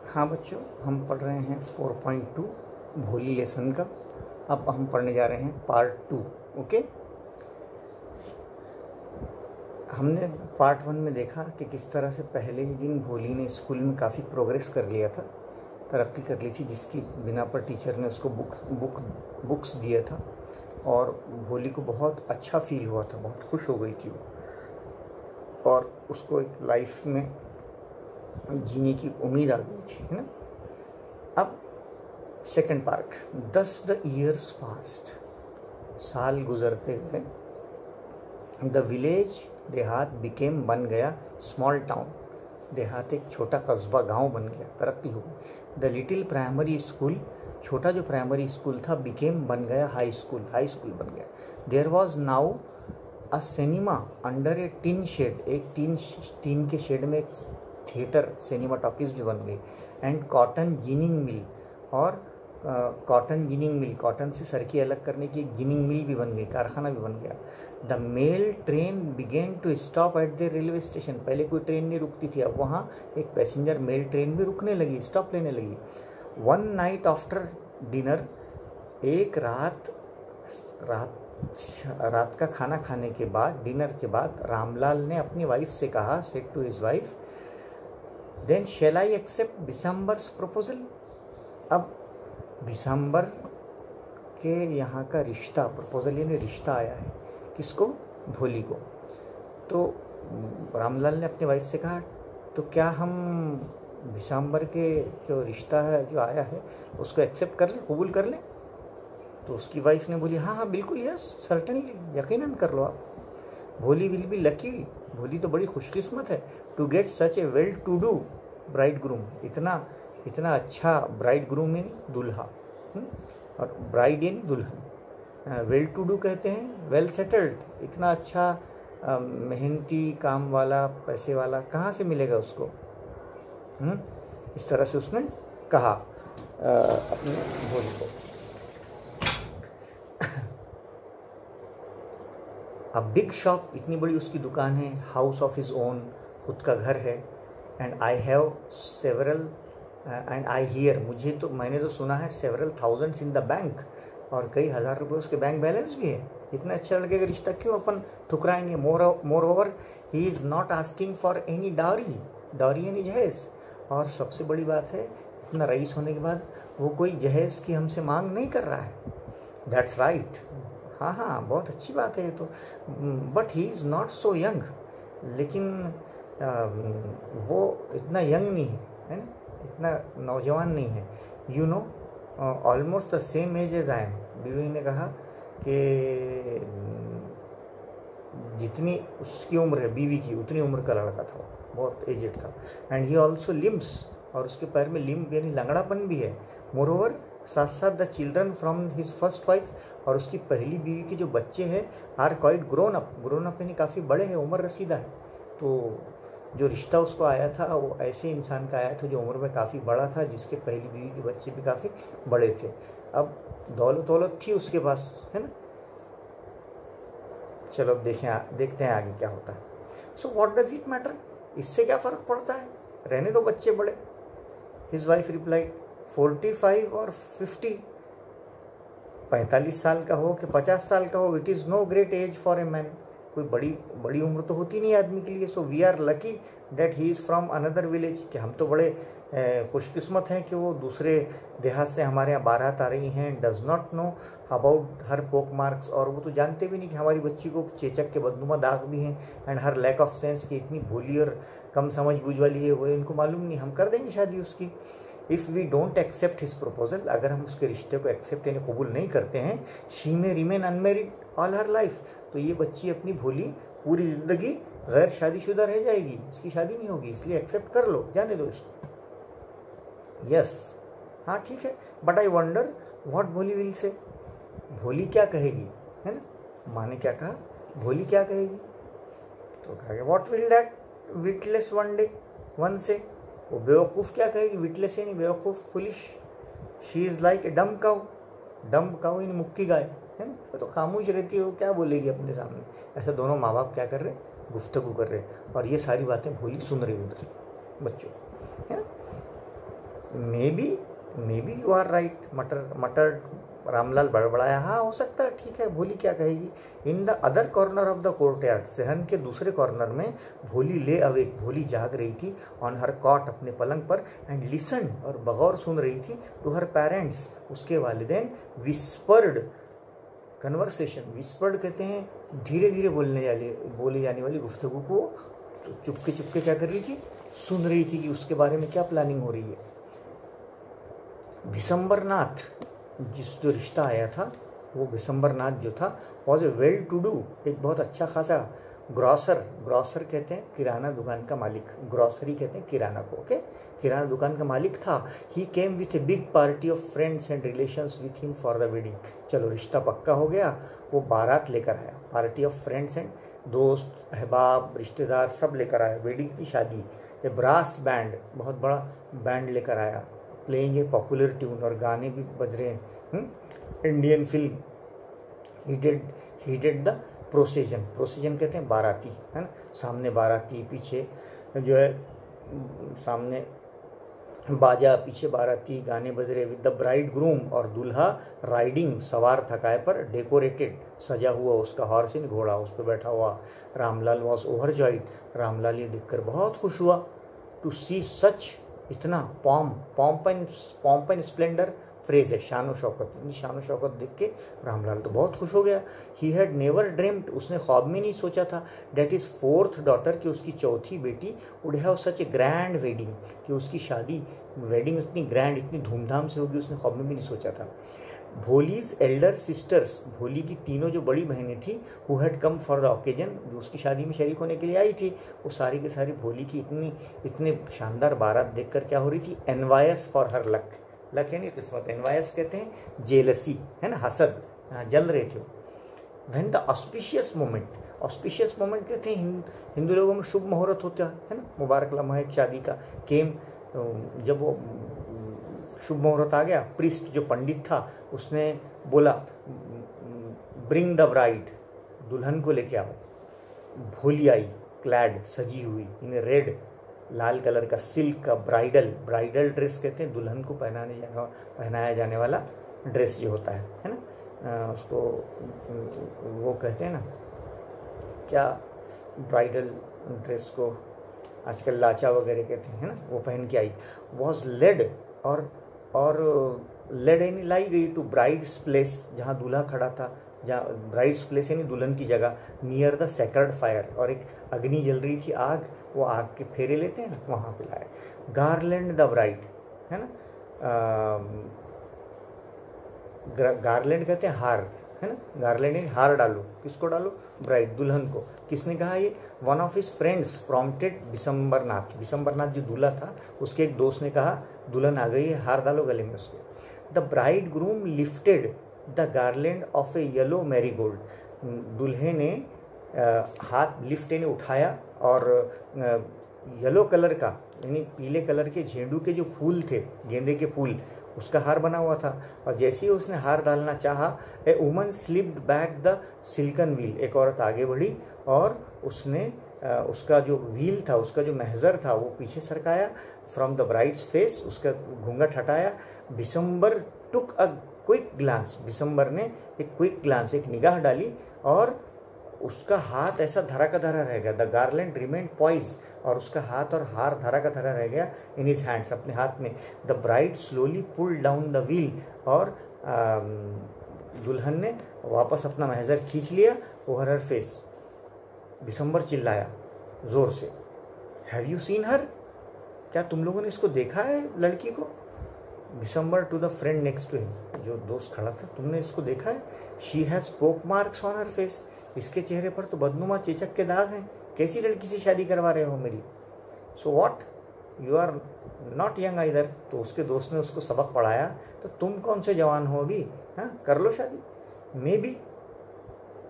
हाँ बच्चों, हम पढ़ रहे हैं 4.2 भोली लेसन का। अब हम पढ़ने जा रहे हैं पार्ट 2। ओके, हमने पार्ट 1 में देखा कि किस तरह से पहले ही दिन भोली ने स्कूल में काफ़ी प्रोग्रेस कर लिया था, तरक्की कर ली थी, जिसकी बिना पर टीचर ने उसको बुक्स दिया था और भोली को बहुत अच्छा फील हुआ था, बहुत खुश हो गई थी वो, और उसको एक लाइफ में जीने की उम्मीद आ गई थी, है ना। अब second part, 10 the years past, साल गुजरते गए। द विलेज, देहात, बिकेम, बन गया, स्मॉल टाउन, देहात एक छोटा कस्बा, गांव बन गया, तरक्की हो गई। द लिटिल प्राइमरी स्कूल, छोटा जो प्राइमरी स्कूल था, बिकेम, बन गया, हाई स्कूल बन गया। There was now a cinema under a tin shed, एक टीन के शेड में एक थिएटर, सिनेमा टॉकीज भी बन गई। एंड कॉटन जिनिंग मिल, और कॉटन जिनिंग मिल, कॉटन से सरकी अलग करने की एक जिनिंग मिल भी बन गई, कारखाना भी बन गया। The mail train began to stop at the railway station, पहले कोई ट्रेन नहीं रुकती थी, अब वहाँ एक पैसेंजर मेल ट्रेन भी रुकने लगी, स्टॉप लेने लगी। वन नाइट आफ्टर डिनर, एक रात का खाना खाने के बाद, डिनर के बाद, रामलाल ने अपनी वाइफ से कहा, said to his wife, then shall I accept Bishambar's proposal. अब बिशंबर के यहाँ का रिश्ता, प्रपोजल यानी रिश्ता आया है, किसको? भोली को। तो रामलाल ने अपनी वाइफ से कहा, तो क्या हम बिशंबर के जो रिश्ता है, जो आया है, उसको एक्सेप्ट कर लें, कबूल कर लें? तो उसकी वाइफ ने बोली, हाँ हाँ बिल्कुल, यस सर्टेनली, यकीनन कर लो आप। भोली विल बी लकी, भोली तो बड़ी खुशकिस्मत है, to get such a well to do bridegroom, इतना अच्छा ब्राइड ग्रूम यानी दूल्हा, और ब्राइड यानी दुल्हन। वेल टू डू कहते हैं वेल सेटल्ड, इतना अच्छा मेहनती काम वाला, पैसे वाला कहाँ से मिलेगा उसको? इस तरह से उसने कहा अपने भोली को। अब बिग शॉप, इतनी बड़ी उसकी दुकान है, हाउस ऑफ हिज ओन, खुद का घर है। And I have several, and I hear, मैंने तो सुना है, several thousands in the bank, और कई हज़ार रुपये उसके बैंक बैलेंस भी है। इतना अच्छा लड़के का रिश्ता क्यों अपन ठुकराएंगे? Moreover he is not asking for any dowry यानी जहेज। और सबसे बड़ी बात है, इतना रईस होने के बाद वो कोई जहेज की हमसे मांग नहीं कर रहा है। दैट्स राइट, हाँ, बहुत अच्छी बात है ये तो। But he is not so young, लेकिन वो इतना यंग नहीं है ना, इतना नौजवान नहीं है। You know, almost the same age as I am. बीवी ने कहा कि जितनी उसकी उम्र है बीवी की, उतनी उम्र का लड़का था, बहुत एजेड था। एंड ही ऑल्सो लिम्स, और उसके पैर में लिम्ब यानी लंगड़ापन भी है। मोर ओवर, साथ साथ the children from his first wife, और उसकी पहली बीवी के जो बच्चे हैं, आर क्वाइट ग्रोन अप यानी काफ़ी बड़े हैं, उम्र रसीदा है। तो जो रिश्ता उसको आया था वो ऐसे इंसान का आया था जो उम्र में काफ़ी बड़ा था, जिसके पहली बीवी के बच्चे भी काफ़ी बड़े थे। अब दौलत थी उसके पास, है ना। चलो अब देखते हैं आगे क्या होता है। So what does it matter, इससे क्या फ़र्क पड़ता है, रहने दो बच्चे बड़े। हिज वाइफ रिप्लाइड, 45 और 50, 45 साल का हो कि 50 साल का हो, it is no great age for a man, कोई बड़ी उम्र तो होती नहीं आदमी के लिए। So we are lucky that he is from another village, कि हम तो बड़े खुशकिस्मत हैं कि वो दूसरे देहात से हमारे यहाँ बारात आ रही हैं। Does not know about her पोक मार्क्स, और वो तो जानते भी नहीं कि हमारी बच्ची को चेचक के बदनुमा दाग भी हैं। And her lack of sense, कि इतनी भोली और कम समझ बूझ वाली है, वो इनको मालूम नहीं, हम कर देंगे शादी उसकी। If we don't accept his proposal, अगर हम उसके रिश्ते को एक्सेप्ट यानी कबूल नहीं करते हैं, she may remain unmarried all her life, तो ये बच्ची अपनी भोली पूरी ज़िंदगी गैर शादीशुदा रह जाएगी, इसकी शादी नहीं होगी, इसलिए एक्सेप्ट कर लो, जाने दो इसको। यस, हाँ ठीक है, बट आई वंडर व्हाट भोली विल से, भोली क्या कहेगी, है ना। माँ ने क्या कहा, भोली क्या कहेगी? तो कहा, what will that witless one से, वो बेवकूफ़ क्या कहेगी? विटलेस यानी बेवकूफ़, foolish. She is like a डम काउ यानी मुक्की गाय, है ना, वो तो खामोश रहती है, वो क्या बोलेगी अपने सामने। ऐसे दोनों माँ बाप क्या कर रहे, गुफ्तगू कर रहे, और ये सारी बातें भोली सुन रही उधर बच्चों, है ना। Maybe you are right, मटर रामलाल बड़बड़ाया। हाँ हो सकता है, ठीक है, भोली क्या कहेगी। In the other corner of the courtyard, सहन के दूसरे कॉर्नर में भोली ले अवेक, भोली जाग रही थी, ऑन हर कॉट, अपने पलंग पर, एंड लिसन, और बगौर सुन रही थी, टू हर पेरेंट्स, उसके वालिदैन, विस्पर्ड कन्वर्सेशन, विस्पर्ड कहते हैं धीरे धीरे बोले जाने वाली गुफ्तगू को, तो चुपके चुपके क्या कर रही थी, सुन रही थी कि उसके बारे में क्या प्लानिंग हो रही है। भिसंबरनाथ, जो रिश्ता आया था, वो भिसंबरनाथ जो था, was a well to do, एक बहुत अच्छा खासा ग्रॉसर कहते हैं किराना दुकान का मालिक, ग्रॉसरी कहते हैं किराना को, ओके, किराना दुकान का मालिक था। He came with a big party of friends and relations with him for the wedding, चलो रिश्ता पक्का हो गया, वो बारात लेकर आया, पार्टी ऑफ फ्रेंड्स एंड, दोस्त अहबाब रिश्तेदार सब लेकर आया, वेडिंग की शादी। ए ब्रास बैंड, बहुत बड़ा बैंड लेकर आया, प्लेइंग ए पॉपुलर ट्यून, और गाने भी बज रहे हैं, Indian film. He did the precision कहते हैं बाराती, है ना, सामने बाराती, पीछे जो है सामने बाजा, पीछे बाराती, गाने बज रहे, विद द ब्राइड ग्रूम, और दूल्हा राइडिंग, सवार था काय पर, डेकोरेटेड, सजा हुआ उसका हॉर्स इन, घोड़ा उस पर बैठा हुआ। रामलाल वॉज ओवरजॉयड, रामलाल ये देखकर बहुत खुश हुआ, टू सी सच, इतना पॉम्प एंड स्प्लेंडर फ्रेज है, शान शौकत, शान शौकत देख के रामलाल तो बहुत खुश हो गया। ही हैड नेवर ड्रीम्ड, उसने ख्वाब में नहीं सोचा था, डेट इज़ फोर्थ डॉटर, कि उसकी चौथी बेटी would have such A grand wedding, कि उसकी शादी वेडिंग इतनी ग्रैंड, इतनी धूमधाम से होगी, उसने ख्वाब में भी नहीं सोचा था। भोलीज एल्डर सिस्टर्स, भोली की तीनों जो बड़ी बहनें थी, who had come for the occasion, जो उसकी शादी में शरीक होने के लिए आई थी, वो सारी की सारी भोली की इतने शानदार बारात देखकर क्या हो रही थी, invoice for her luck, luck है नहीं किस्मत, एनवायस कहते हैं जेलसी, है ना, हसद, जल रहे थे। व्हेन द ऑस्पिशियस मोमेंट कहते हैं हिंदू लोगों में शुभ मुहूर्त होता है ना, मुबारक लम्हा एक शादी का, केम, जब वो शुभ मुहूर्त आ गया, प्रीस्ट जो पंडित था उसने बोला, ब्रिंग द ब्राइड, दुल्हन को लेके आओ। भोली आई, क्लैड, सजी हुई, इन रेड, लाल कलर का सिल्क का ब्राइडल ड्रेस कहते हैं दुल्हन को पहनाया जाने वाला ड्रेस जो होता है ना, उसको वो कहते हैं ना, क्या ब्राइडल ड्रेस को आजकल लाचा वगैरह कहते हैं, है ना, वो पहन के आई। वॉज लेड, और लेड यानी लाई गई, टू ब्राइड्स प्लेस, जहाँ दूल्हा खड़ा था, जहाँ ब्राइड्स प्लेस यानी दुल्हन की जगह, नियर द सेक्रेड फायर, और एक अग्नि जल रही थी, आग, वो आग के फेरे लेते हैं ना, वहाँ पे लाए। गार्लैंड द ब्राइड, है ना, गार्लैंड कहते हैं हार, है ना, गार्लैंड यानी हार डालो, किसको डालो, ब्राइड, दुल्हन को। किसने कहा ये, one of his friends prompted Bishambarnath जो दूल्हा था, उसके एक दोस्त ने कहा दुल्हन आ गई है, हार डालो गले में उसके। The bride groom lifted the garland of A yellow marigold, दूल्हे ने हाथ लिफ्ट यानी उठाया, और येलो कलर का यानी पीले कलर के झेंडू के जो फूल थे, गेंदे के फूल, उसका हार बना हुआ था। और जैसे ही उसने हार डालना चाहा, a woman slipped back the silken wheel, एक औरत आगे बढ़ी और उसने उसका जो व्हील था, उसका जो महजर था, वो पीछे सरकाया, फ्रॉम द ब्राइड्स फेस, उसका घूंघट हटाया। बिशंबर टुक अ क्विक ग्लांस, बिशंबर ने एक क्विक ग्लांस, एक निगाह डाली, और उसका हाथ ऐसा धरा का धरा रह गया। द गार्लैंड रिमेंड पॉइज, और उसका हाथ और हार धरा का धरा रह गया इन हिज हैंड्स, अपने हाथ में। The bride slowly pull down the veil, और दुल्हन ने वापस अपना महजर खींच लिया ओवर हर फेस। बिशंबर चिल्लाया जोर से, हैव यू सीन हर, क्या तुम लोगों ने इसको देखा है लड़की को। Bishambar to the friend next to him, जो दोस्त खड़ा था, तुमने इसको देखा है। She has pock marks on her face, इसके चेहरे पर तो बदनुमा चेचक के दाग हैं, कैसी लड़की से शादी करवा रहे हो मेरी। So what, you are not young either, तो उसके दोस्त ने उसको सबक पढ़ाया, तो तुम कौन से जवान हो अभी, हाँ कर लो शादी। मे बी,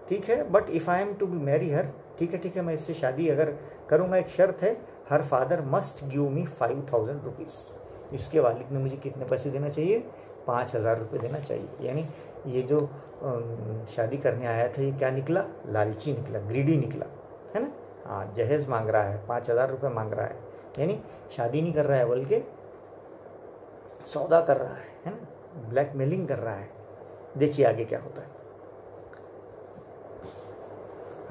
ठीक है, but if I am to be marry her, ठीक है मैं इससे शादी अगर करूँगा, एक शर्त है, her father must give me 5000 rupees, इसके वालिद ने मुझे कितने पैसे देना चाहिए, 5000 रुपये देना चाहिए। यानी ये जो शादी करने आया था, ये क्या निकला, लालची निकला, ग्रीडी निकला, है ना। हाँ, जहेज मांग रहा है, 5000 रुपये मांग रहा है, यानी शादी नहीं कर रहा है, बल्कि सौदा कर रहा है ना, ब्लैकमेलिंग कर रहा है। देखिए आगे क्या होता है।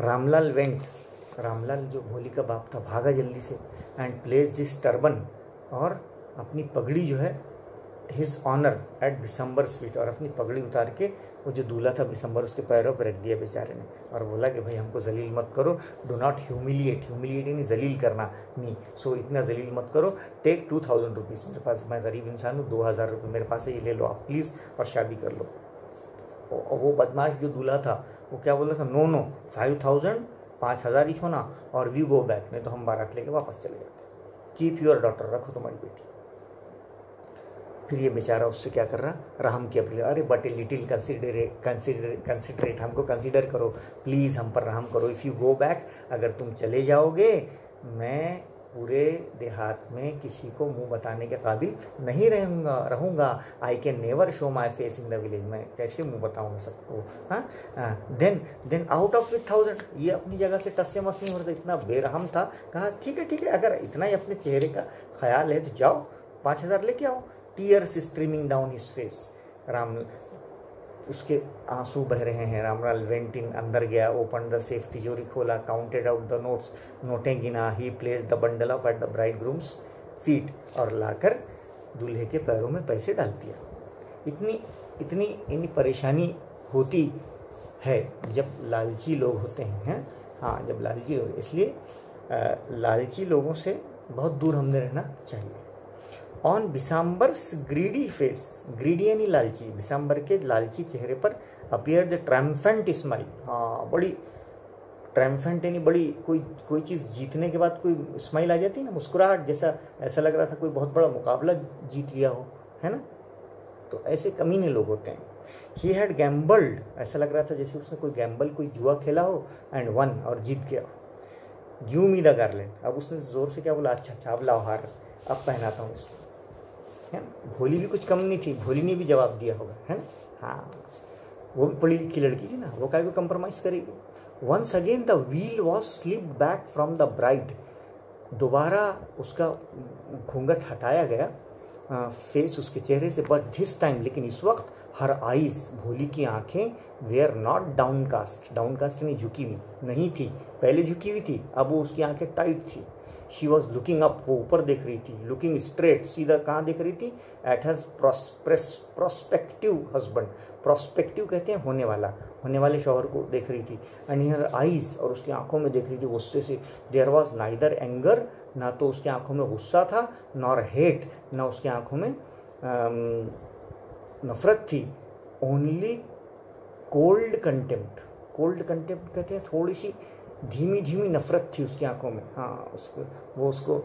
रामलाल वेंट, रामलाल जो भोली का बाप था, भागा जल्दी से एंड प्लेस्ड हिज टर्बन, और अपनी पगड़ी जो है हिज ऑनर एट बिशंबर्स फीट, और अपनी पगड़ी उतार के वो जो दूल्हा था बिशंबर उसके पैरों पर रख दिया बेचारे ने, और बोला कि भाई हमको जलील मत करो, डो नॉट ह्यूमिलिएट, ह्यूमिलिएट यानी जलील करना नहीं, सो इतना जलील मत करो, टेक 2000 रुपीज़ मेरे पास, मैं गरीब इंसान हूँ, 2000 रुपये मेरे पास है, ये ले लो आप प्लीज़ और शादी कर लो। और वो बदमाश जो दूल्हा था वो क्या बोल रहा था, नो नो 5000, 5000 ही होना, और वी गो बैक, नहीं तो हम बारात लेके वापस चले जाते, कीप योर डॉटर, रखो तुम्हारी बेटी। फिर ये बेचारा उससे क्या कर रहा, रहम की अपील, अरे बट ए लिटिल कंसिडरेट, हमको कंसिडर करो प्लीज़, हम पर रहम करो, इफ़ यू गो बैक, अगर तुम चले जाओगे मैं पूरे देहात में किसी को मुंह बताने के काबिल नहीं रहूँगा, I can never show my face in the village, मैं कैसे मुंह बताऊँगा सबको। हाँ, देन आउट ऑफ 1000, ये अपनी जगह से टस से मस नहीं हो रहा था, इतना बेरहम था। कहा ठीक है, अगर इतना ही अपने चेहरे का ख्याल है तो जाओ 5000 लेके आओ। Tears streaming down his face, Ram उसके आंसू बह रहे हैं। रामलाल वेंट इन, अंदर गया, ओपन द सेफ, तिजोरी खोला, काउंटेड आउट द नोट्स, नोटें गिना, he place the bundle of at the bridegroom's feet, और लाकर दूल्हे के पैरों में पैसे डाल दिया। इतनी परेशानी होती है जब लालची लोग होते हैं। हाँ, जब लालची लोग, इसलिए लालची लोगों से बहुत दूर हमने रहना चाहिए। ऑन बिशंबर्स ग्रीडी फेस, ग्रीडी यानी लालची, बिशंबर के लालची चेहरे पर अपीयर द ट्रायम्फेंट स्माइल, हाँ बड़ी ट्रायम्फेंट यानी बड़ी, कोई चीज़ जीतने के बाद कोई स्माइल आ जाती है ना, मुस्कुराहट जैसा, ऐसा लग रहा था कोई बहुत बड़ा मुकाबला जीत लिया हो, है ना, तो ऐसे कमीने लोग होते हैं। ही हैड गैम्बल्ड, ऐसा लग रहा था जैसे उसने कोई गैम्बल, कोई जुआ खेला हो, एंड वन, और जीत गया हो। गिव मी द गार्लैंड, अब उसने ज़ोर से क्या बोला, अच्छा अब लाओ हार, अब पहनाता हूँ इसको, है ना। भोली भी कुछ कम नहीं थी, भोली ने भी जवाब दिया होगा, है ना। हाँ, वो भी पढ़ी लिखी लड़की थी ना, वो काय को कंप्रोमाइज़ करेगी। Once again the veil was slip back from the bride, दोबारा उसका घूंघट हटाया गया फेस उसके चेहरे से, बट दिस टाइम, लेकिन इस वक्त हर आइज, भोली की आंखें, वेयर नॉट डाउनकास्ट, डाउनकास्ट यानी झुकी हुई नहीं थी, पहले झुकी हुई थी, अब वो उसकी आंखें टाइट थी। शी वॉज लुकिंग अप, वो ऊपर देख रही थी, लुकिंग स्ट्रेट, सीधा कहाँ देख रही थी, at her prospective husband, prospective कहते हैं होने वाले शौहर को देख रही थी। एंड हर आइज, और उसकी आंखों में देख रही थी गुस्से से। देयर वॉज नाइदर एंगर, ना तो उसकी आंखों में गुस्सा था, नॉर हेट, ना उसकी आंखों में नफरत थी, only cold contempt. Cold contempt कहते हैं थोड़ी सी धीमी नफरत थी उसकी आंखों में। हाँ, उसको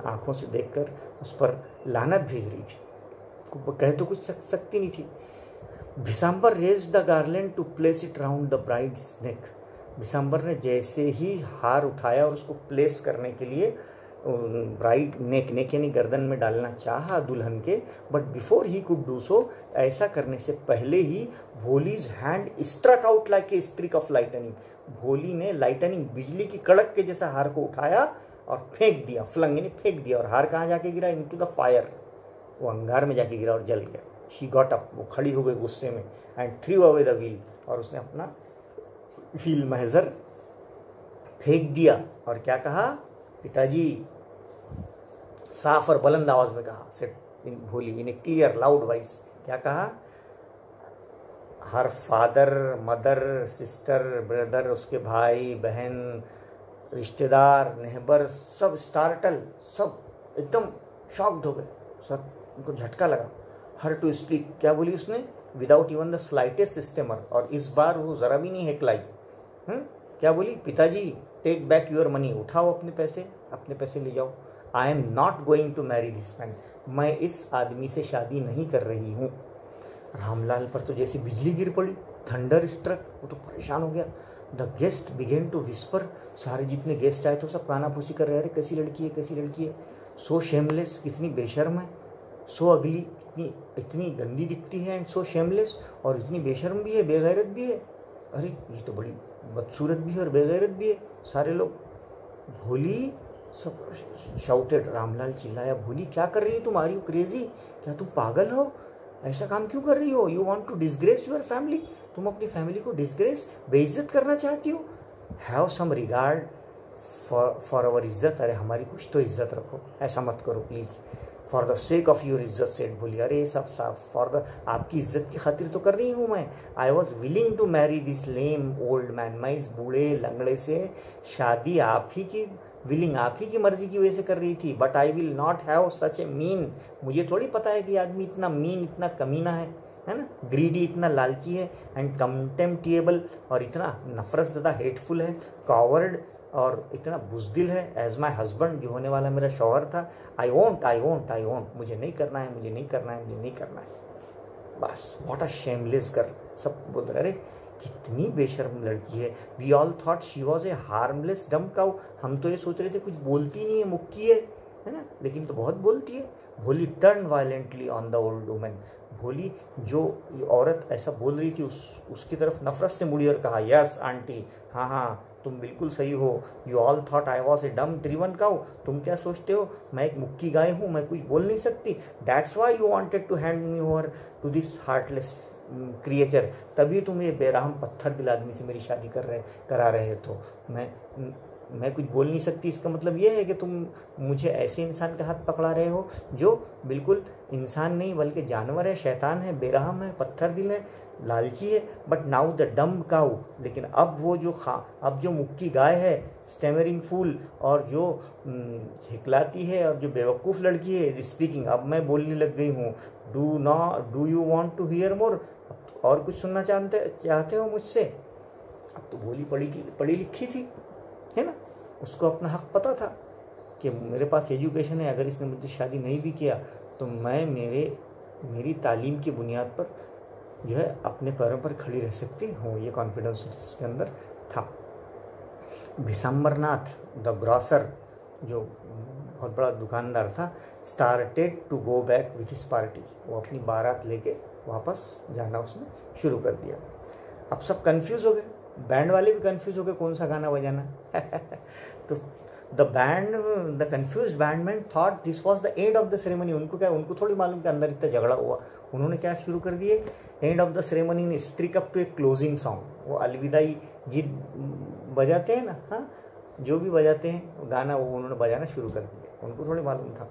आंखों से देखकर उस पर लानत भेज रही थी, कह तो कुछ सकती नहीं थी। Bishambar raise the garland to place it round the bride's neck, Bishambar ने जैसे ही हार उठाया और उसको प्लेस करने के लिए ब्राइड नेक यानी गर्दन में डालना चाहा दुल्हन के, but before he could do so, ऐसा करने से पहले ही Bholi's hand struck out like a streak of lightning, Bholi ने लाइटनिंग, बिजली की कड़क के जैसा हार को उठाया और फेंक दिया, फ्लंग यानी फेंक दिया, और हार कहाँ जाके गिरा, इनटू द फायर, वो अंगार में जाके गिरा और जल गया। शी गॉट अप, वो खड़ी हो गई गुस्से में, and through away the veil, और उसने अपना व्हील महजर फेंक दिया, और क्या कहा, पिताजी, साफ और बुलंद आवाज में कहा, सेट इन भोली, इन ए क्लियर लाउड वॉइस, क्या कहा, her father, mother, sister, brother, उसके भाई बहन, रिश्तेदार, नेहबर, सब स्टार्टल, सब एकदम शॉक्ड हो गए, सब उनको झटका लगा। हर टू स्पीक, क्या बोली उसने, without even the slightest stammer, और इस बार वो ज़रा भी नहीं हेकलाई। क्या बोली, पिताजी टेक बैक योर मनी, उठाओ अपने पैसे ले जाओ। I am not going to marry this man, मैं इस आदमी से शादी नहीं कर रही हूँ। रामलाल पर तो जैसे बिजली गिर पड़ी, थंडर स्ट्रक, वो तो परेशान हो गया। The guest began to whisper, सारे जितने गेस्ट आए तो सब कानाफूसी कर रहे, अरे कैसी लड़की है, सो शेमलेस, कितनी बेशर्म है, सो अगली, इतनी गंदी दिखती है, एंड सो शेमलेस, और इतनी बेशर्म भी है, बेगैरत भी है, अरे ये तो बड़ी बदसूरत भी है और बेगैरत भी है। सारे लोग, भोली सब शाउटेड। रामलाल चिल्लाया, भोली क्या कर रही हो तुम? Are you crazy? क्या तुम पागल हो? ऐसा काम क्यों कर रही हो? You want to disgrace your family? तुम अपनी फैमिली को डिसग्रेस, बेइज्जत करना चाहती हो? Have some regard for our इज्जत। अरे हमारी कुछ तो इज्जत रखो, ऐसा मत करो please. For the sake of your इज्जत सेठ भोली। अरे सब साफ, फॉर द आपकी इज्जत की खातिर तो कर रही हूँ मैं। I was willing to marry this lame old man. मैं इस बूढ़े लंगड़े से शादी आप ही की मर्जी की वजह से कर रही थी। But I will not have such A mean. मुझे थोड़ी पता है कि आदमी इतना मीन, इतना कमीना है ना, ग्रीडी, इतना लालची है, एंड कंटेम्प्टिएबल, और इतना नफरत ज़्यादा हेटफुल है, कॉवर्ड, और इतना बुज़दिल है एज माई हस्बैंड, जो होने वाला मेरा शौहर था। आई वोंट, मुझे नहीं करना है, मुझे नहीं करना है। बस व्हाट अ शेमलेस गर्ल। सब बोल रहे, अरे कितनी बेशर्म लड़की है। We all thought she was a harmless dumb cow. हम तो ये सोच रहे थे कुछ बोलती नहीं है, मुक्की है ना, लेकिन तो बहुत बोलती है। भोली turn violently on the old woman. भोली जो औरत ऐसा बोल रही थी उसकी तरफ नफरत से मुड़ी और कहा, यस आंटी, हाँ तुम बिल्कुल सही हो। You all thought I was a डम ड्रिवन काउ। तुम क्या सोचते हो मैं एक मुक्की गाय हूँ, मैं कुछ बोल नहीं सकती? That's why you wanted to hand me over to this heartless creature. तभी तुम ये बेरहम पत्थर दिल आदमी से मेरी शादी करा रहे तो मैं कुछ बोल नहीं सकती। इसका मतलब ये है कि तुम मुझे ऐसे इंसान का हाथ पकड़ा रहे हो जो बिल्कुल इंसान नहीं बल्कि जानवर है, शैतान है, बेरहम है, पत्थर दिल है, लालची है। बट नाउ द डम काउ। लेकिन अब वो अब जो मुक्की गाय है, स्टेमरिंग फूल, और जो हिकलाती है और जो बेवकूफ़ लड़की है, इज स्पीकिंग। अब मैं बोलने लग गई हूँ। Do you want to hear more? और कुछ सुनना चाहते हो मुझसे? अब तो भोली पढ़ी लिखी थी, है ना, उसको अपना हक पता था कि मेरे पास एजुकेशन है। अगर इसने मुझसे शादी नहीं भी किया तो मैं मेरी तालीम की बुनियाद पर जो है अपने पैरों पर खड़ी रह सकती हूँ। ये कॉन्फिडेंस उसके अंदर था। भिसंबरनाथ द ग्रॉसर, जो बहुत बड़ा दुकानदार था, started to go back with his party. वो अपनी बारात लेके वापस जाना उसने शुरू कर दिया। अब सब कंफ्यूज हो गए, बैंड वाले भी कंफ्यूज हो गए कौन सा गाना बजाना। तो the confused bandman thought this was the end of the ceremony. उनको थोड़ी मालूम कि अंदर इतना झगड़ा हुआ। उन्होंने क्या शुरू कर दिए, एंड ऑफ द सेरेमनी ने struck up to a closing song. वो अलविदाई गीत बजाते हैं ना, हाँ, जो भी बजाते हैं गाना, वो उन्होंने बजाना शुरू कर दिया। उनको थोड़ी मालूम था।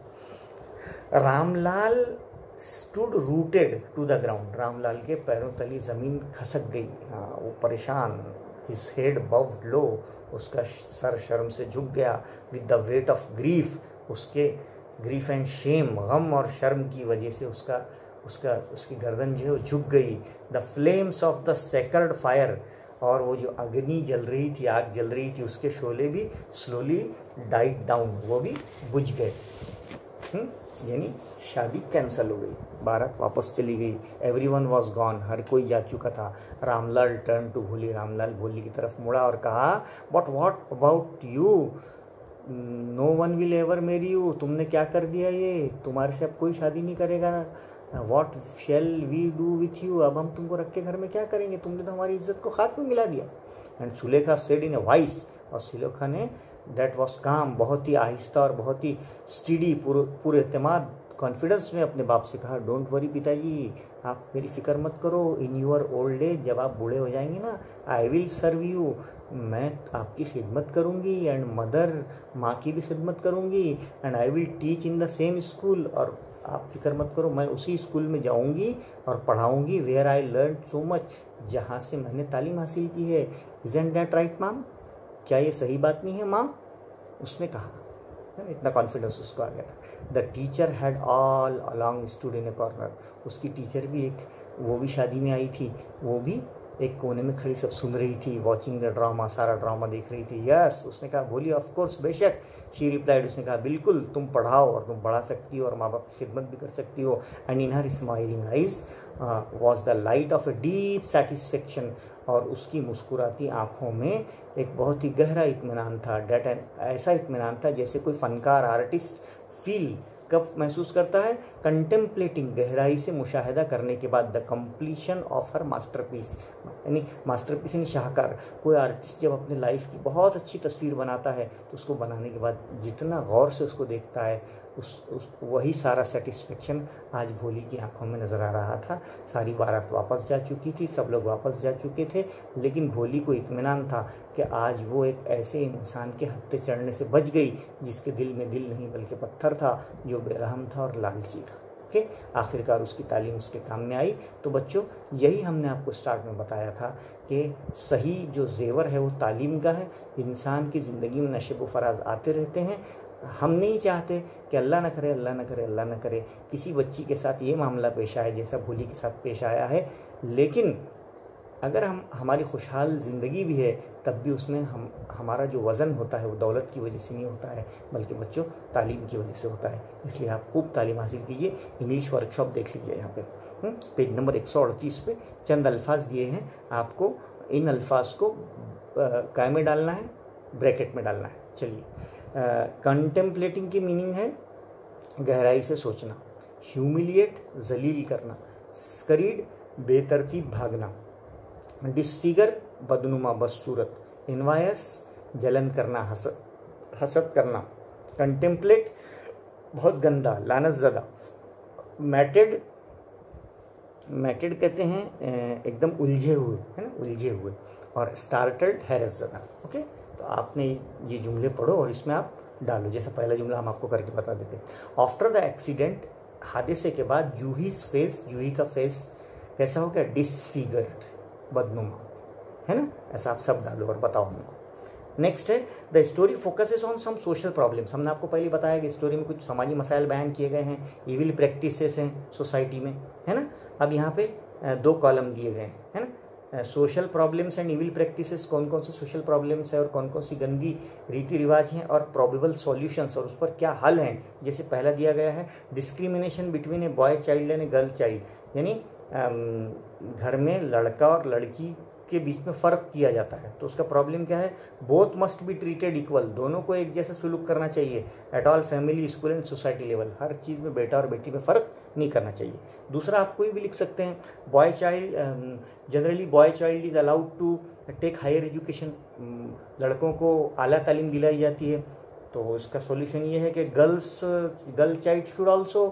Ramlal stood rooted to the ground. Ramlal के पैरों तली ज़मीन खसक गई। हाँ, वो परेशान। His head bowed low. उसका सर शर्म से झुक गया। With the weight of grief. उसके ग्रीफ एंड शेम, गम और शर्म की वजह से उसकी गर्दन जो है वो झुक गई। The flames of the sacred fire, और वो जो अग्नि जल रही थी, आग जल रही थी, उसके शोले भी स्लोली डाइट डाउन, वो भी बुझ गए। यानी शादी कैंसल हो गई, बारात वापस चली गई। एवरीवन वाज गॉन, हर कोई जा चुका था। रामलाल टर्न टू भोली। रामलाल भोली की तरफ मुड़ा और कहा, but what about you? No one will ever marry you. तुमने क्या कर दिया ये? तुम्हारे से अब कोई शादी नहीं करेगा ना। What shall we do with you? अब हम तुमको रख के घर में क्या करेंगे? तुमने तो हमारी इज्जत को खाक में मिला दिया। And Sulekha said in a voice, और सुलेखा ने डेट वॉज काम, बहुत ही आहिस्ता और बहुत ही स्टीडी, पूरे एतमाद कॉन्फिडेंस में अपने बाप से कहा, डोंट वरी पिताजी, आप मेरी फिक्र मत करो। इन यूर ओल्ड एज, जब आप बूढ़े हो जाएंगे ना, आई विल सर्व यू, मैं आपकी खिदमत करूँगी। एंड मदर, माँ की भी खिदमत करूँगी। And I will teach in the same school, और आप फिक्र मत करो, मैं उसी स्कूल में जाऊँगी और पढ़ाऊँगी। Where I learn so much, जहाँ से मैंने तालीम हासिल की है। इज़न्ट दैट राइट माम? क्या ये सही बात नहीं है माँ? उसने कहा, है ना, इतना कॉन्फिडेंस उसको आ गया था। The teacher had all along stood in A corner. उसकी टीचर भी वो भी शादी में आई थी, वो भी एक कोने में खड़ी सब सुन रही थी, वॉचिंग द ड्रामा, सारा ड्रामा देख रही थी। यस, उसने कहा, बोली ऑफ कोर्स, बेशक। शी रिप्लाइड, उसने कहा, बिल्कुल, तुम पढ़ाओ और तुम पढ़ा सकती हो और माँ बाप की खिदमत भी कर सकती हो। And in her smiling eyes was the light of a deep satisfaction, और उसकी मुस्कुराती आँखों में एक बहुत ही गहरा इत्मीनान था। डेट एंड ऐसा इत्मीनान था जैसे कोई फनकार, आर्टिस्ट फील कब महसूस करता है? कंटेम्पलेटिंग, गहराई से मुशाहिदा करने के बाद, the completion of her masterpiece, यानी मास्टरपीस यानी शाहकार। कोई आर्टिस्ट जब अपने लाइफ की बहुत अच्छी तस्वीर बनाता है तो उसको बनाने के बाद जितना गौर से उसको देखता है वही सारा सेटिस्फेक्शन आज भोली की आंखों में नज़र आ रहा था। सारी बारात वापस जा चुकी थी, सब लोग वापस जा चुके थे, लेकिन भोली को इत्मीनान था कि आज वो एक ऐसे इंसान के हत्थे चढ़ने से बच गई जिसके दिल में दिल नहीं बल्कि पत्थर था, जो बेरहम था और लालची था। ओके, आखिरकार उसकी तालीम उसके काम में आई। तो बच्चों, यही हमने आपको स्टार्ट में बताया था कि सही जो जेवर है वो तालीम का है। इंसान की ज़िंदगी में नशे व फराज आते रहते हैं। हम नहीं चाहते कि अल्लाह न करे, अल्लाह न करे, अल्लाह न करे किसी बच्ची के साथ ये मामला पेश आए जैसा भोली के साथ पेश आया है। लेकिन अगर हमारी खुशहाल ज़िंदगी भी है तब भी उसमें हमारा जो वज़न होता है वो दौलत की वजह से नहीं होता है, बल्कि बच्चों तालीम की वजह से होता है। इसलिए आप खूब तालीम हासिल कीजिए। इंग्लिश वर्कशॉप देख लीजिए यहाँ पे पेज नंबर 138 पे चंद अल्फाज दिए हैं आपको। इन अल्फाज को काय में डालना है, ब्रैकेट में डालना है। चलिए, कंटेम्पलेटिंग की मीनिंग है गहराई से सोचना, ह्यूमिलिएट जलील करना, स्करीड बेतरतीब भागना, डिसफिगर बदनुमा बदसूरत, इन्वायस जलन करना, हसद करना, कंटेम्पलेट बहुत गंदा लानत ज़दा, मैटेड कहते हैं एकदम उलझे हुए, है ना, उलझे हुए, और स्टार्टल्ड हैरस ज़दा। ओके, तो आपने ये जुमले पढ़ो और इसमें आप डालो। जैसा पहला जुमला हम आपको करके बता देते। आफ्टर द एक्सीडेंट, हादसे के बाद, जूहीज फेस, जूही का फेस कैसा हो गया? डिसफिगर्ड, बदनुमा, है ना। ऐसा आप सब डालो और बताओ हमको। नेक्स्ट है the story focuses on some social problems. हमने आपको पहले बताया कि स्टोरी में कुछ समाजी मसाइल बयान किए गए हैं, इविल प्रैक्टिसेस हैं सोसाइटी में, है ना। अब यहाँ पे 2 कॉलम दिए गए हैं, है ना। Social problems and evil practices, कौन कौन से सोशल प्रॉब्लम्स है और कौन कौन सी गंदी रीति रिवाज हैं, और प्रोबेबल सॉल्यूशंस और उस पर क्या हल हैं। जैसे पहला दिया गया है discrimination between a boy child and a girl child, यानी घर में लड़का और लड़की के बीच में फ़र्क किया जाता है, तो उसका प्रॉब्लम क्या है? Both must be treated equal, दोनों को एक जैसा सुलूक करना चाहिए। At all family, school and society level, हर चीज़ में बेटा और बेटी में फ़र्क नहीं करना चाहिए। दूसरा आप कोई भी लिख सकते हैं, boy child, generally boy child is allowed to take higher education, लड़कों को आला तालीम दिलाई जाती है। तो इसका सॉल्यूशन ये है कि girl child should also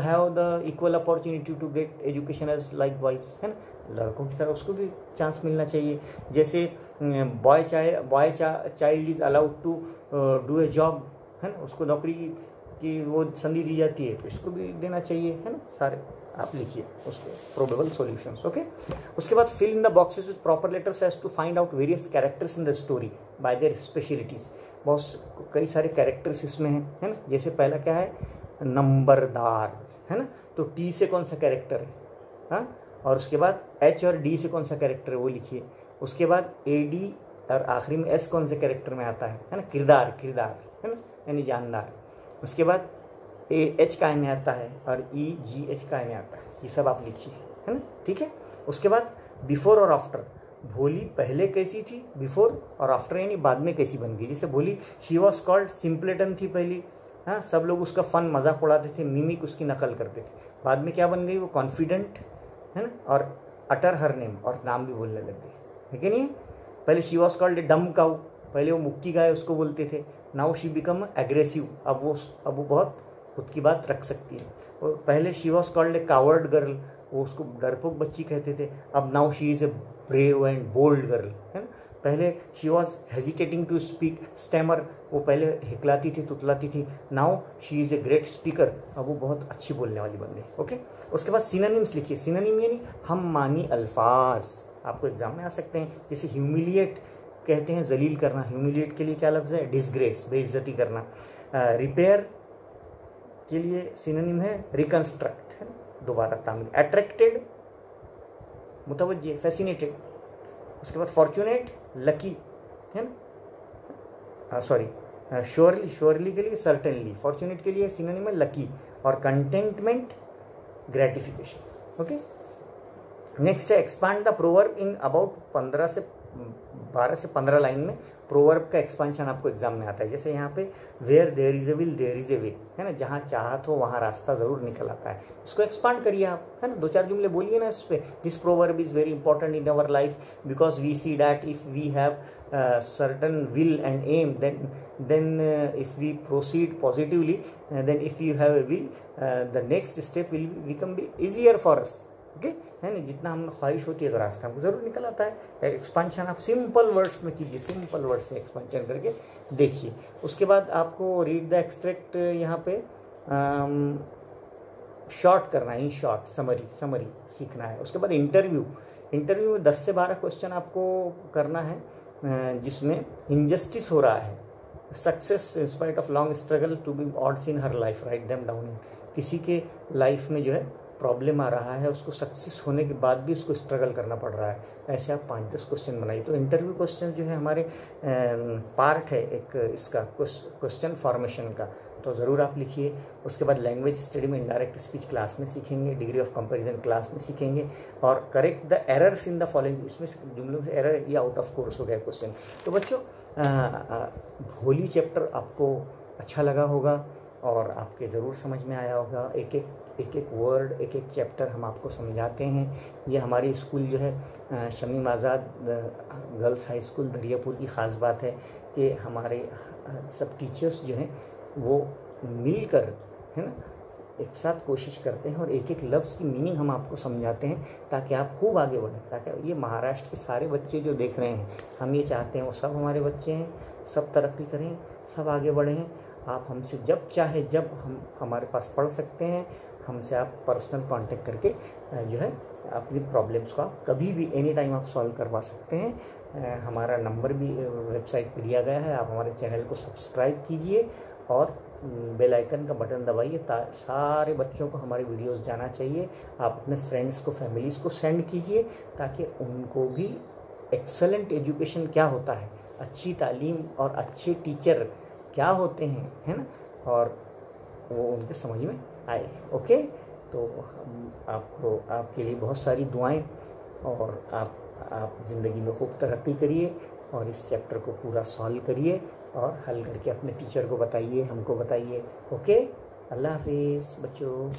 have the equal opportunity to get education as like boys, है ना। लड़कों की तरह उसको भी चांस मिलना चाहिए। जैसे boy child is allowed to do a job, है ना, उसको नौकरी की वो संधि दी जाती है, तो इसको भी देना चाहिए, है ना। सारे आप लिखिए उसके प्रोबेबल सॉल्यूशंस। ओके, उसके बाद fill in the boxes with proper letters as to find out various characters in the story by their specialities. बहुत कई सारे कैरेक्टर्स इसमें हैं, है ना। जैसे पहला क्या है? नंबरदार, है ना, तो टी से कौन सा कैरेक्टर है, हाँ, और उसके बाद एच और डी से कौन सा कैरेक्टर है वो लिखिए। उसके बाद ए डी और आखिरी में एस कौन से कैरेक्टर में आता है ना, किरदार, है ना, यानी जानदार। उसके बाद ए एच काय में आता है और ई जी एच काय में आता है, ये सब आप लिखिए, है ना, ठीक है। उसके बाद बिफोर और आफ्टर, भोली पहले कैसी थी, बिफोर, और आफ्टर यानी बाद में कैसी बन गई। जैसे भोली शी वॉज कॉल्ड सिंपलेटन थी पहली, हाँ, सब लोग उसका फन मजाक उड़ाते थे, मिमिक उसकी नकल करते थे। बाद में क्या बन गई वो? कॉन्फिडेंट, है ना, और अटर हर नेम, और नाम भी बोलने लग गए, है कि नहीं। पहले शी वॉज कॉल्ड ए डम काउ, पहले वो मुक्की गाय उसको बोलते थे। नाउ शी बिकम एग्रेसिव, अब वो बहुत खुद की बात रख सकती है। और पहले she was called a coward girl, वो उसको डरपोक बच्ची कहते थे। अब now she is a brave and bold girl, है ना। पहले she was hesitating to speak, stammer, वो पहले हिकलाती थी, तुतलाती थी। Now she is a great speaker, अब वो बहुत अच्छी बोलने वाली बन गई। ओके, उसके बाद सिनोनिम्स लिखिए। सिनोनिम यानी हम मानी अल्फाज, आपको एग्जाम में आ सकते हैं। जैसे ह्यूमिलिएट कहते हैं जलील करना, ह्यूमिलिएट के लिए क्या लफ्ज़ है? डिसग्रेस, बेइज्जती करना। रिपेयर के लिए सिनोनिम है रिकंस्ट्रक्ट, है ना, दोबारा तामीर। अट्रैक्टेड, मुतवज्जे, फैसिनेटेड। उसके बाद फॉर्चुनेट, लकी, है ना, सॉरी, श्योरली के लिए सर्टेनली, फॉर्चुनेट के लिए सिनोनिम है लकी, और कंटेंटमेंट, ग्रेटिफिकेशन। ओके, नेक्स्ट है expand the proverb in about 15 से 12 से 15 लाइन में प्रोवर्ब का एक्सपांशन आपको एग्जाम में आता है। जैसे यहाँ पे where there is a will there is a way, है ना, जहाँ चाहत हो वहाँ रास्ता ज़रूर निकल आता है। इसको एक्सपांड करिए आप, है ना, 2-4 जुमले बोलिए ना इस पर। This proverb is very important in our life because we see that if we have certain will and aim, then if we proceed positively, then if you have a will, the next step will become easier for us, okay, है ना। जितना हम ख्वाहिश होती है तो रास्ता हमको ज़रूर निकल आता है। एक्सपांशन आप सिंपल वर्ड्स में कीजिए, सिंपल वर्ड्स में एक्सपांशन करके देखिए। उसके बाद आपको रीड द एक्सट्रैक्ट यहाँ पे शॉर्ट करना है, इन शॉर्ट समरी सीखना है। उसके बाद इंटरव्यू में 10 से 12 क्वेश्चन आपको करना है जिसमें इनजस्टिस हो रहा है, success in spite of long struggle to be odds in her life, write them down. किसी के लाइफ में जो है प्रॉब्लम आ रहा है, उसको सक्सेस होने के बाद भी उसको स्ट्रगल करना पड़ रहा है, ऐसे आप 5-10 क्वेश्चन बनाइए। तो इंटरव्यू क्वेश्चन जो है हमारे पार्ट है एक इसका क्वेश्चन फॉर्मेशन का, तो ज़रूर आप लिखिए। उसके बाद लैंग्वेज स्टडी में इनडायरेक्ट स्पीच क्लास में सीखेंगे, डिग्री ऑफ कंपैरिजन क्लास में सीखेंगे, और correct the errors in the following, इसमें जुमलों से एरर ये आउट ऑफ कोर्स हो गया क्वेश्चन। तो बच्चों भोली चैप्टर आपको अच्छा लगा होगा और आपके ज़रूर समझ में आया होगा। एक एक वर्ड, एक एक चैप्टर हम आपको समझाते हैं। ये हमारी स्कूल जो है शमीम आज़ाद गर्ल्स हाई स्कूल दरियापुर की ख़ास बात है कि हमारे सब टीचर्स जो हैं वो मिलकर, है ना, एक साथ कोशिश करते हैं और एक एक लफ्ज़ की मीनिंग हम आपको समझाते हैं ताकि आप खूब आगे बढ़ें। ताकि ये महाराष्ट्र के सारे बच्चे जो देख रहे हैं, हम ये चाहते हैं वो सब हमारे बच्चे हैं, सब तरक्की करें, सब आगे बढ़ें। आप हमसे जब चाहे जब हम हमारे पास पढ़ सकते हैं, हमसे आप पर्सनल कांटेक्ट करके जो है अपनी प्रॉब्लम्स को आप कभी भी एनी टाइम आप सॉल्व करवा सकते हैं। हमारा नंबर भी वेबसाइट पर दिया गया है। आप हमारे चैनल को सब्सक्राइब कीजिए और बेल आइकन का बटन दबाइए, सारे बच्चों को हमारी वीडियोस जाना चाहिए। आप अपने फ्रेंड्स को, फैमिलीज़ को सेंड कीजिए ताकि उनको भी एक्सेलेंट एजुकेशन क्या होता है, अच्छी तालीम और अच्छे टीचर क्या होते हैं, है ना, और वो उनके समझ में आए। ओके, तो आपको, आपके लिए बहुत सारी दुआएं, और आप ज़िंदगी में खूब तरक्की करिए और इस चैप्टर को पूरा सॉल्व करिए और हल करके अपने टीचर को बताइए, हमको बताइए। ओके, अल्लाह हाफिज़ बच्चों।